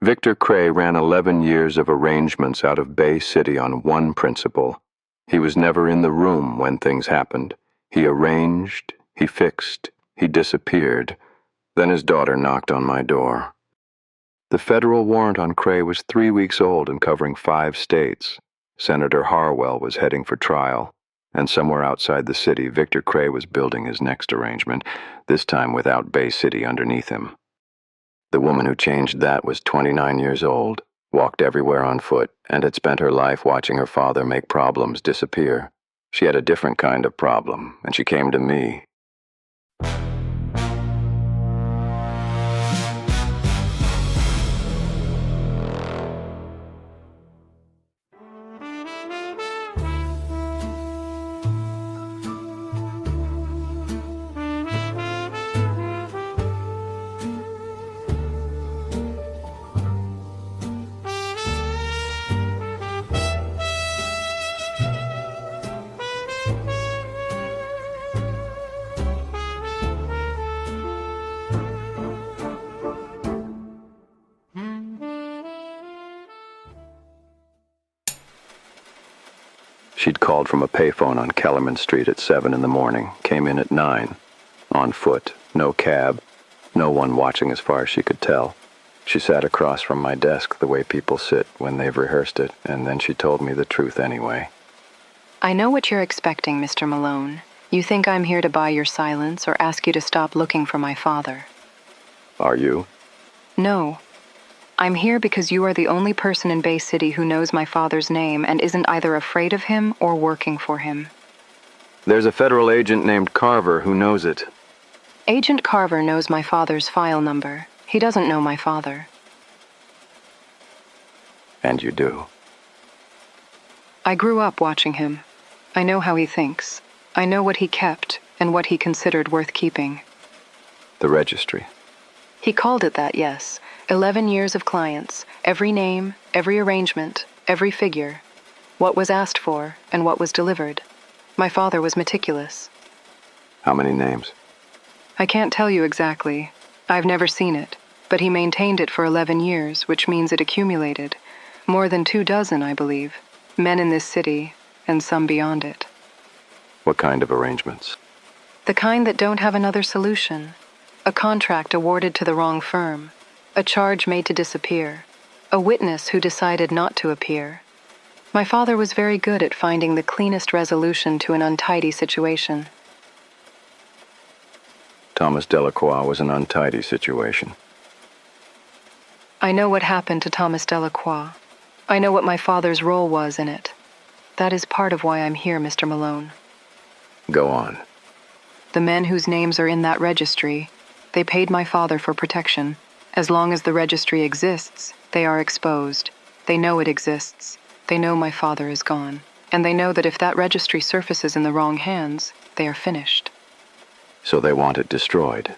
Victor Cray ran 11 years of arrangements out of Bay City on one principle. He was never in the room when things happened. He arranged, he fixed, he disappeared. Then his daughter knocked on my door. The federal warrant on Cray was 3 weeks old and covering 5 states. Senator Harwell was heading for trial, and somewhere outside the city, Victor Cray was building his next arrangement, this time without Bay City underneath him. The woman who changed that was 29 years old, walked everywhere on foot, and had spent her life watching her father make problems disappear. She had a different kind of problem, and she came to me. She'd called from a payphone on Kellerman Street at 7 in the morning, came in at 9. On foot, no cab, no one watching as far as she could tell. She sat across from my desk the way people sit when they've rehearsed it, and then she told me the truth anyway. I know what you're expecting, Mr. Malone. You think I'm here to buy your silence or ask you to stop looking for my father. Are you? No. I'm here because you are the only person in Bay City who knows my father's name and isn't either afraid of him or working for him. There's a federal agent named Carver who knows it. Agent Carver knows my father's file number. He doesn't know my father. And you do. I grew up watching him. I know how he thinks. I know what he kept and what he considered worth keeping. The registry. He called it that, yes. 11 years of clients, every name, every arrangement, every figure, what was asked for and what was delivered. My father was meticulous. How many names? I can't tell you exactly. I've never seen it, but he maintained it for 11 years, which means it accumulated. More than 24, I believe. Men in this city, and some beyond it. What kind of arrangements? The kind that don't have another solution. A contract awarded to the wrong firm. A charge made to disappear. A witness who decided not to appear. My father was very good at finding the cleanest resolution to an untidy situation. Thomas Delacroix was an untidy situation. I know what happened to Thomas Delacroix. I know what my father's role was in it. That is part of why I'm here, Mr. Malone. Go on. The men whose names are in that registry, they paid my father for protection. As long as the registry exists, they are exposed. They know it exists. They know my father is gone. And they know that if that registry surfaces in the wrong hands, they are finished. So they want it destroyed.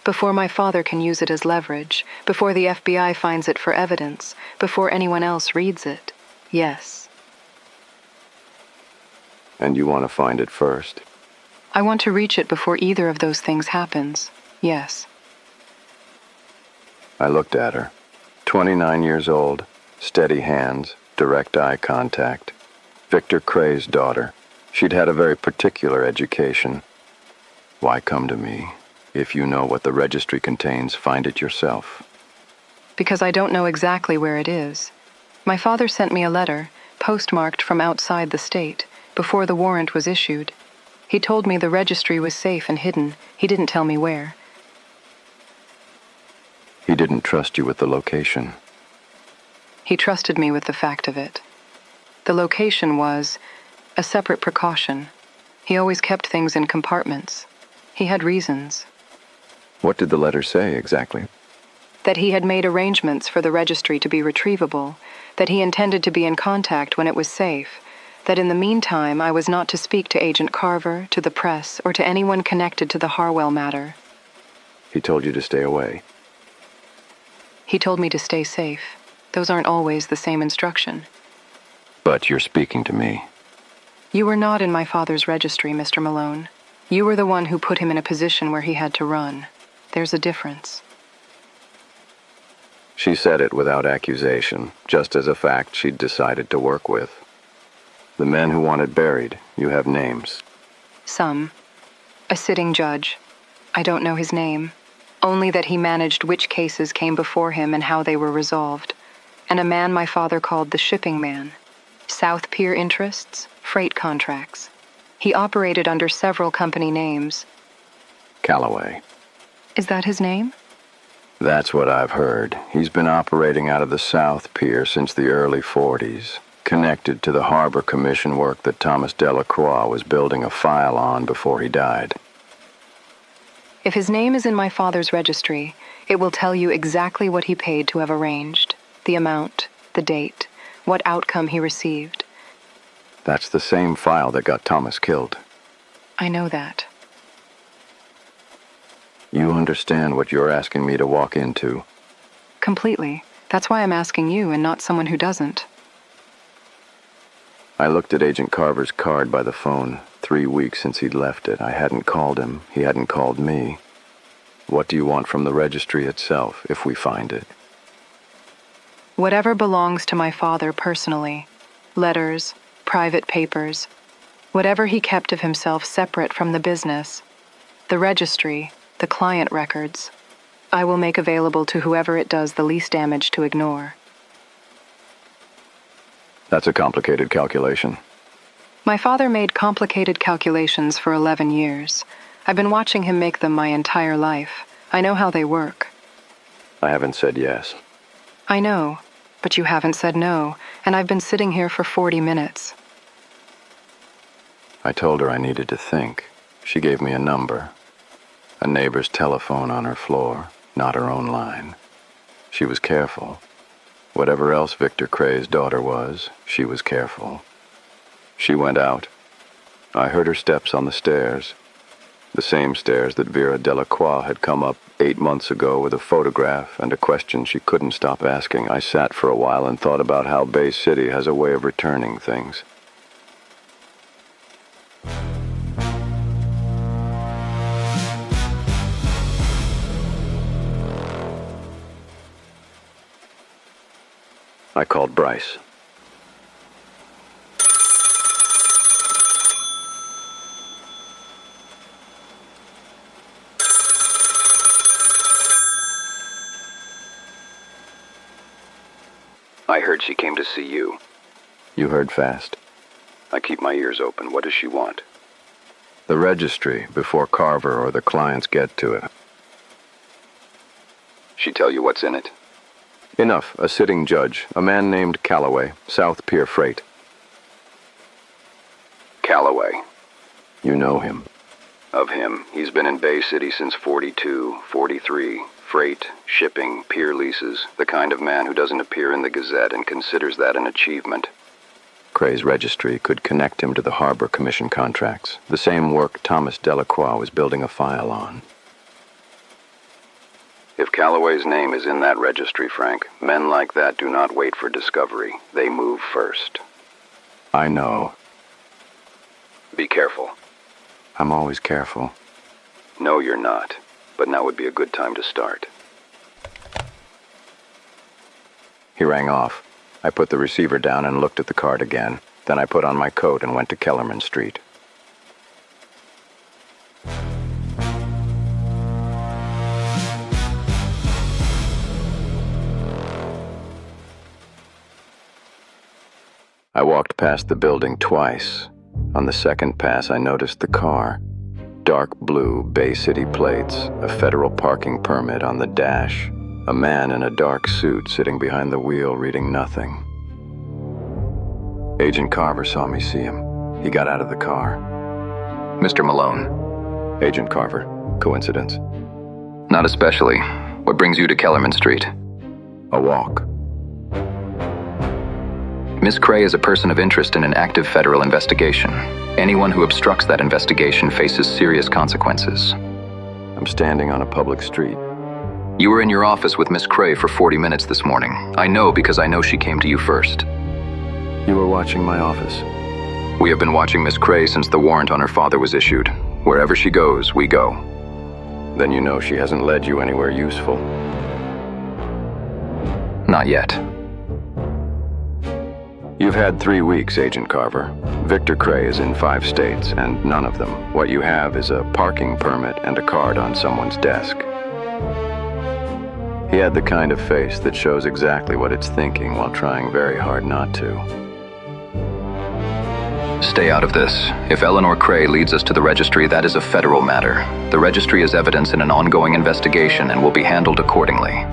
Before my father can use it as leverage, before the FBI finds it for evidence, before anyone else reads it, yes. And you want to find it first? I want to reach it before either of those things happens, yes. I looked at her. 29 years old, steady hands, direct eye contact. Victor Cray's daughter. She'd had a very particular education. Why come to me? If you know what the registry contains, find it yourself. Because I don't know exactly where it is. My father sent me a letter, postmarked from outside the state, before the warrant was issued. He told me the registry was safe and hidden. He didn't tell me where. He didn't trust you with the location. He trusted me with the fact of it. The location was a separate precaution. He always kept things in compartments. He had reasons. What did the letter say exactly? That he had made arrangements for the registry to be retrievable, that he intended to be in contact when it was safe, that in the meantime I was not to speak to Agent Carver, to the press, or to anyone connected to the Harwell matter. He told you to stay away. He told me to stay safe. Those aren't always the same instruction. But you're speaking to me. You were not in my father's registry, Mr. Malone. You were the one who put him in a position where he had to run. There's a difference. She said it without accusation, just as a fact she'd decided to work with. The men who want it buried, you have names. Some. A sitting judge. I don't know his name. Only that he managed which cases came before him and how they were resolved. And a man my father called the shipping man. South Pier interests, freight contracts. He operated under several company names. Calloway. Is that his name? That's what I've heard. He's been operating out of the South Pier since the early 40s, connected to the Harbor Commission work that Thomas Delacroix was building a file on before he died. If his name is in my father's registry, it will tell you exactly what he paid to have arranged, the amount, the date, what outcome he received. That's the same file that got Thomas killed. I know that. You understand what you're asking me to walk into? Completely. That's why I'm asking you and not someone who doesn't. I looked at Agent Carver's card by the phone. 3 weeks since he'd left it. I hadn't called him. He hadn't called me. What do you want from the registry itself, if we find it? Whatever belongs to my father personally. Letters, private papers. Whatever he kept of himself separate from the business. The registry, the client records. I will make available to whoever it does the least damage to ignore. That's a complicated calculation. My father made complicated calculations for 11 years. I've been watching him make them my entire life. I know how they work. I haven't said yes. I know, but you haven't said no, and I've been sitting here for 40 minutes. I told her I needed to think. She gave me a number. A neighbor's telephone on her floor, not her own line. She was careful. Whatever else Victor Cray's daughter was, she was careful. She went out. I heard her steps on the stairs. The same stairs that Vera Delacroix had come up 8 months ago with a photograph and a question she couldn't stop asking. I sat for a while and thought about how Bay City has a way of returning things. I called Bryce. I heard she came to see you. You heard fast. I keep my ears open. What does she want? The registry, before Carver or the clients get to it. She tell you what's in it? Enough. A sitting judge. A man named Calloway. South Pier Freight. Calloway. You know him. Of him. He's been in Bay City since 42, 43. Freight, shipping, pier leases. The kind of man who doesn't appear in the Gazette and considers that an achievement. Cray's registry could connect him to the Harbor Commission contracts. The same work Thomas Delacroix was building a file on. If Calloway's name is in that registry, Frank, men like that do not wait for discovery. They move first. I know. Be careful. I'm always careful. No, you're not. But now would be a good time to start. He rang off. I put the receiver down and looked at the card again. Then I put on my coat and went to Kellerman Street. I walked past the building twice. On the second pass, I noticed the car. Dark blue Bay City plates, a federal parking permit on the dash, a man in a dark suit sitting behind the wheel reading nothing. Agent Carver saw me see him. He got out of the car. Mr. Malone. Agent Carver. Coincidence? Not especially. What brings you to Kellerman Street? A walk. Miss Cray is a person of interest in an active federal investigation. Anyone who obstructs that investigation faces serious consequences. I'm standing on a public street. You were in your office with Miss Cray for 40 minutes this morning. I know because I know she came to you first. You were watching my office. We have been watching Miss Cray since the warrant on her father was issued. Wherever she goes, we go. Then you know she hasn't led you anywhere useful. Not yet. You've had 3 weeks, Agent Carver. Victor Cray is in 5 states, and none of them. What you have is a parking permit and a card on someone's desk. He had the kind of face that shows exactly what it's thinking while trying very hard not to. Stay out of this. If Eleanor Cray leads us to the registry, that is a federal matter. The registry is evidence in an ongoing investigation and will be handled accordingly.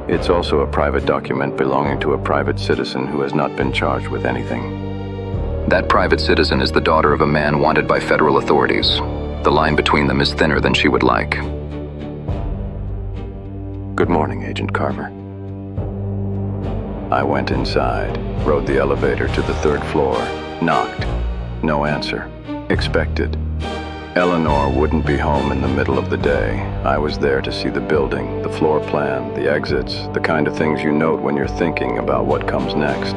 It's also a private document belonging to a private citizen who has not been charged with anything. That private citizen is the daughter of a man wanted by federal authorities. The line between them is thinner than she would like. Good morning, Agent Carver. I went inside, rode the elevator to the 3rd floor, knocked. No answer. Expected. Eleanor wouldn't be home in the middle of the day. I was there to see the building, the floor plan, the exits, the kind of things you note when you're thinking about what comes next.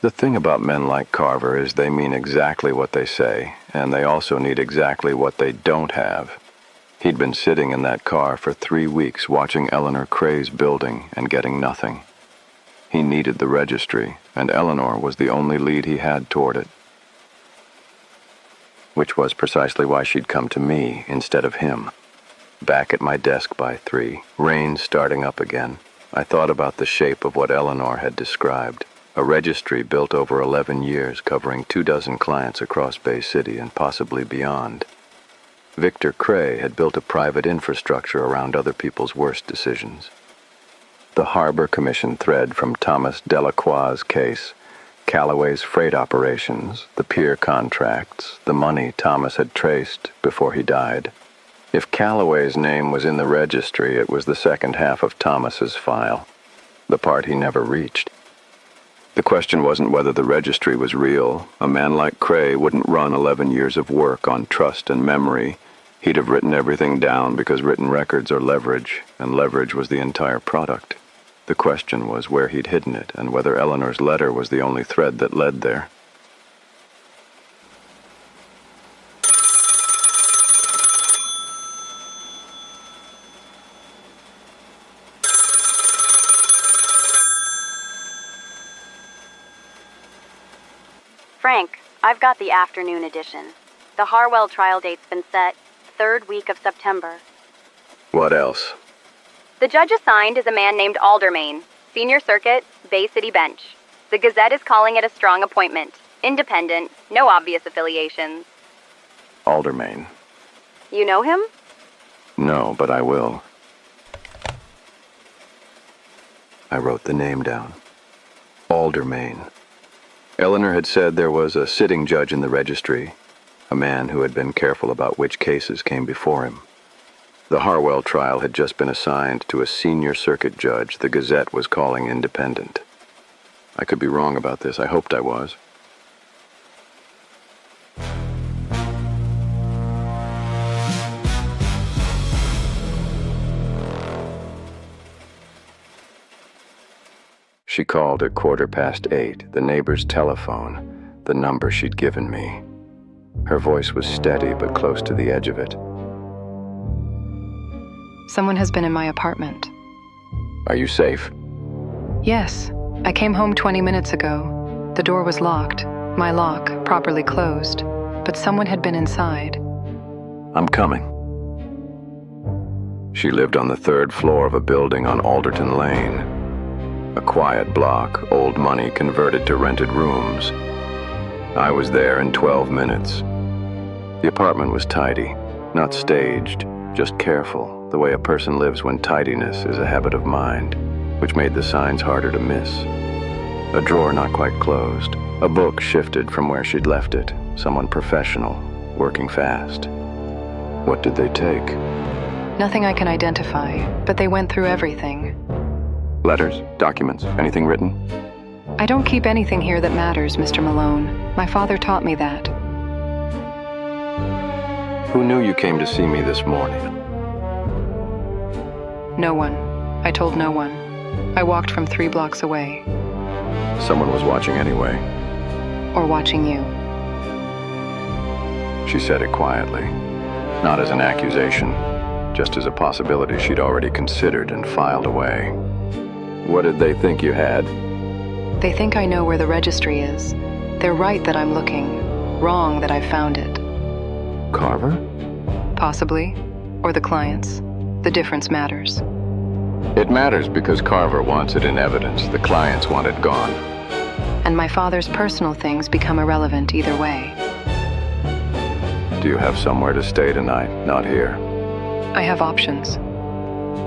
The thing about men like Carver is they mean exactly what they say, and they also need exactly what they don't have. He'd been sitting in that car for 3 weeks watching Eleanor Cray's building and getting nothing. He needed the registry, and Eleanor was the only lead he had toward it. Which was precisely why she'd come to me instead of him. Back at my desk by 3, rain starting up again, I thought about the shape of what Eleanor had described. A registry built over 11 years covering 24 clients across Bay City and possibly beyond. Victor Cray had built a private infrastructure around other people's worst decisions. The Harbor Commission thread from Thomas Delacroix's case, Callaway's freight operations, the pier contracts, the money Thomas had traced before he died. If Callaway's name was in the registry, it was the second half of Thomas's file, the part he never reached. The question wasn't whether the registry was real. A man like Cray wouldn't run 11 years of work on trust and memory. He'd have written everything down because written records are leverage, and leverage was the entire product. The question was where he'd hidden it, and whether Eleanor's letter was the only thread that led there. Frank, I've got the afternoon edition. The Harwell trial date's been set, 3rd week of September. What else? The judge assigned is a man named Aldermaine, Senior Circuit, Bay City Bench. The Gazette is calling it a strong appointment. Independent, no obvious affiliations. Aldermaine. You know him? No, but I will. I wrote the name down. Aldermaine. Eleanor had said there was a sitting judge in the registry, a man who had been careful about which cases came before him. The Harwell trial had just been assigned to a senior circuit judge the Gazette was calling independent. I could be wrong about this. I hoped I was. She called at 8:15, the neighbor's telephone, the number she'd given me. Her voice was steady but close to the edge of it. Someone has been in my apartment. Are you safe? Yes. I came home 20 minutes ago. The door was locked, my lock properly closed, but someone had been inside. I'm coming. She lived on the 3rd floor of a building on Alderton Lane. A quiet block, old money converted to rented rooms. I was there in 12 minutes. The apartment was tidy, not staged, just careful, the way a person lives when tidiness is a habit of mind, which made the signs harder to miss. A drawer not quite closed, a book shifted from where she'd left it, someone professional, working fast. What did they take? Nothing I can identify, but they went through everything. Letters, documents, anything written? I don't keep anything here that matters, Mr. Malone. My father taught me that. Who knew you came to see me this morning? No one. I told no one. I walked from 3 blocks away. Someone was watching anyway. or watching you. She said it quietly, not as an accusation, just as a possibility she'd already considered and filed away. What did they think you had? They think I know where the registry is. They're right that I'm looking, wrong that I found it. Carver? Possibly. Or the clients. The difference matters. It matters because Carver wants it in evidence. The clients want it gone. And my father's personal things become irrelevant either way. Do you have somewhere to stay tonight? Not here. I have options.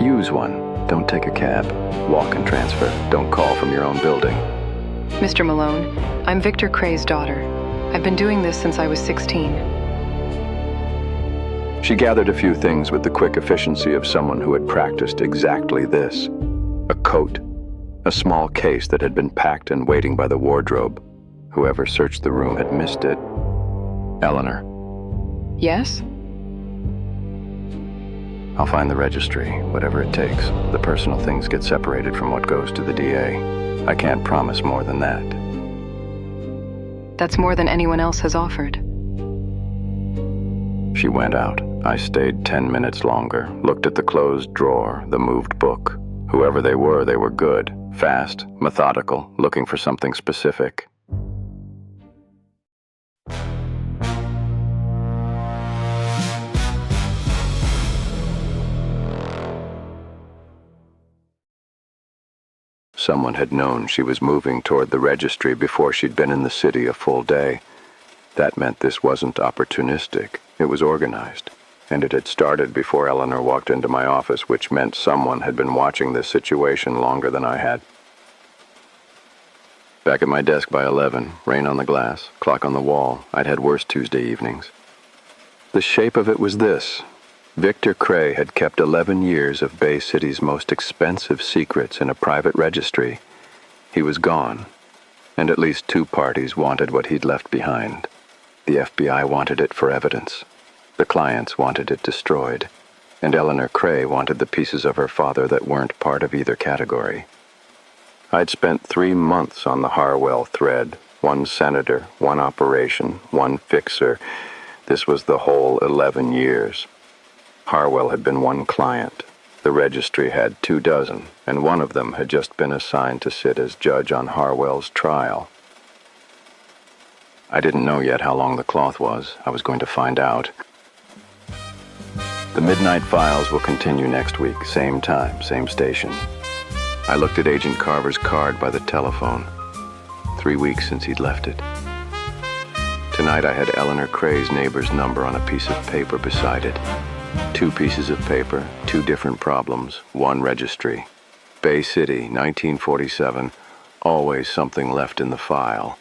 Use one. Don't take a cab. Walk and transfer. Don't call from your own building. Mr. Malone, I'm Victor Cray's daughter. I've been doing this since I was 16. She gathered a few things with the quick efficiency of someone who had practiced exactly this. A coat. A small case that had been packed and waiting by the wardrobe. Whoever searched the room had missed it. Eleanor. Yes? I'll find the registry, whatever it takes. The personal things get separated from what goes to the DA. I can't promise more than that. That's more than anyone else has offered. She went out. I stayed 10 minutes longer, looked at the closed drawer, the moved book. Whoever they were good, fast, methodical, looking for something specific. Someone had known she was moving toward the registry before she'd been in the city a full day. That meant this wasn't opportunistic. It was organized. And it had started before Eleanor walked into my office, which meant someone had been watching this situation longer than I had. Back at my desk by 11, rain on the glass, clock on the wall. I'd had worse Tuesday evenings. The shape of it was this. Victor Cray had kept 11 years of Bay City's most expensive secrets in a private registry. He was gone, and at least two parties wanted what he'd left behind. The FBI wanted it for evidence. The clients wanted it destroyed, and Eleanor Cray wanted the pieces of her father that weren't part of either category. I'd spent 3 months on the Harwell thread, one senator, one operation, one fixer. This was the whole 11 years. Harwell had been one client. The registry had 24, and one of them had just been assigned to sit as judge on Harwell's trial. I didn't know yet how long the cloth was. I was going to find out. The Midnight Files will continue next week, same time, same station. I looked at Agent Carver's card by the telephone. 3 weeks since he'd left it. Tonight I had Eleanor Cray's neighbor's number on a piece of paper beside it. 2 pieces of paper, 2 different problems, 1 registry. Bay City, 1947, always something left in the file.